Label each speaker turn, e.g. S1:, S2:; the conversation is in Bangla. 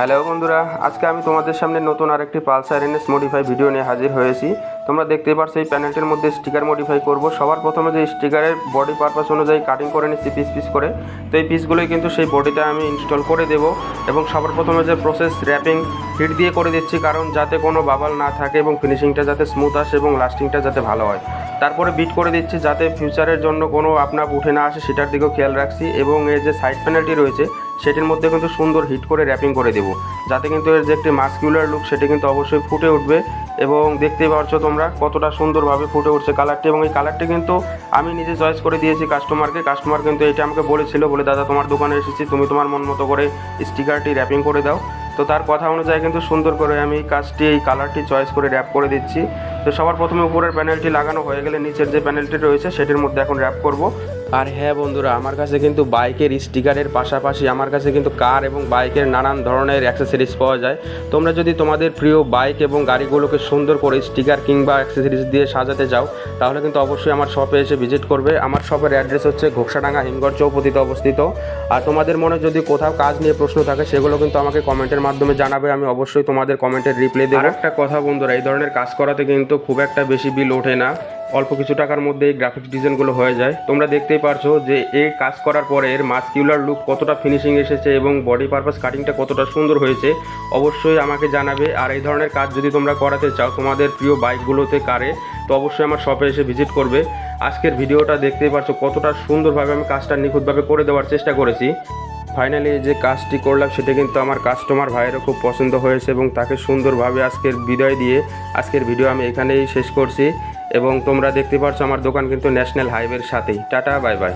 S1: হ্যালো বন্ধুরা, আজকে আমি তোমাদের সামনে নতুন আরেকটি পালসার এনএস মডিফাই ভিডিও নিয়ে হাজির হয়েছি। তোমরা দেখতেই পারছো এই প্যানেলটির মধ্যে স্টিকার মডিফাই করব। সবার প্রথমে যে স্টিকারের বডি পারপাস অনুযায়ী কাটিং করে নিচ্ছি পিস পিস করে, তো এই পিসগুলোই কিন্তু সেই বডিতে আমি ইনস্টল করে দেব। এবং সবার প্রথমে যে প্রসেস র্যাপিং হিট দিয়ে করে দিচ্ছি, কারণ যাতে কোনো বাবাল না থাকে এবং ফিনিশিংটা যাতে স্মুথ আসে এবং লাস্টিংটা যাতে ভালো হয়। তারপরে বিট করে দিচ্ছি যাতে ফিউচারের জন্য কোনো আপনার উঠে না আসে, সেটার দিকেও খেয়াল রাখছি। এবং এর যে সাইড প্যানেলটি রয়েছে সেটির মধ্যে কিন্তু সুন্দর হিট করে র্যাপিং করে দেবো, যাতে কিন্তু এর যে একটি মাস্কুলার লুক সেটি কিন্তু অবশ্যই ফুটে উঠবে। এবং দেখতেই পাচ্ছ তোমরা কতটা সুন্দরভাবে ফুটে উঠছে কালারটি। এবং এই কালারটি কিন্তু আমি নিজে চয়েস করে দিয়েছি কাস্টমারকে। কাস্টমার কিন্তু এটা আমাকে বলেছিল, বলে দাদা তোমার দোকানে এসেছি, তুমি তোমার মন মতো করে স্টিকারটি র্যাপিং করে দাও। তো তার কথা অনুযায়ী কিন্তু সুন্দর করে আমি এই কালারটি চয়েস করে র্যাপ করে দিচ্ছি। তো সবার প্রথমে উপরের প্যানেলটি লাগানো হয়ে গেলে নিচের যে প্যানেলটি রয়েছে সেটির মধ্যে এখন র্যাপ করব। আর হ্যাঁ বন্ধুরা, আমার কাছে কিন্তু বাইকের স্টিকারের পাশাপাশি আমার কাছে কিন্তু কার এবং বাইকের নানান ধরনের অ্যাক্সেসরিজ পাওয়া যায়। তোমরা যদি তোমাদের প্রিয় বাইক এবং গাড়িগুলোকে সুন্দর করে স্টিকার কিংবা অ্যাক্সেসরিজ দিয়ে সাজাতে চাও, তাহলে কিন্তু অবশ্যই আমার শপে এসে ভিজিট করবে। আমার শপের অ্যাড্রেস হচ্ছে ঘোকসাডাঙ্গা হিমঘর চৌপতিতে অবস্থিত। আর তোমাদের মনে যদি কোথাও কাজ নিয়ে প্রশ্ন থাকে সেগুলো কিন্তু আমাকে কমেন্টের মাধ্যমে জানাবে, আমি অবশ্যই তোমাদের কমেন্টের রিপ্লাই দেবো। একটা কথা বন্ধুরা, এই ধরনের কাজ করাতে কিন্তু খুব একটা বেশি বিল ওঠে না, অল্প কিছু টাকার মধ্যে এই গ্রাফিক্স ডিজাইনগুলো হয়ে যায়। তোমরা দেখতেই পারছো যে এই কাজ করার পরে এর মাস্কুলার লুক কতটা ফিনিশিং এসেছে এবং বডি পারপাস কাটিংটা কতটা সুন্দর হয়েছে, অবশ্যই আমাকে জানাবে। আর এই ধরনের কাজ যদি তোমরা করাতে চাও তোমাদের প্রিয় বাইকগুলোতে কারে, তো অবশ্যই আমার শপে এসে ভিজিট করবে। আজকের ভিডিওটা দেখতেই পারছো কতটা সুন্দরভাবে আমি কাজটা নিখুঁতভাবে করে দেওয়ার চেষ্টা করেছি। ফাইনালি যে কাজটি করলাম সেটা কিন্তু আমার কাস্টমার ভাইয়েরও খুব পছন্দ হয়েছে এবং তাকে সুন্দরভাবে আজকের বিদায় দিয়ে আজকের ভিডিও আমি এখানেই শেষ করছি। এবং তোমরা দেখতে পাচ্ছ আমার দোকান কিন্তু ন্যাশনাল হাইওয়ের সাথেই। Tata, bye bye.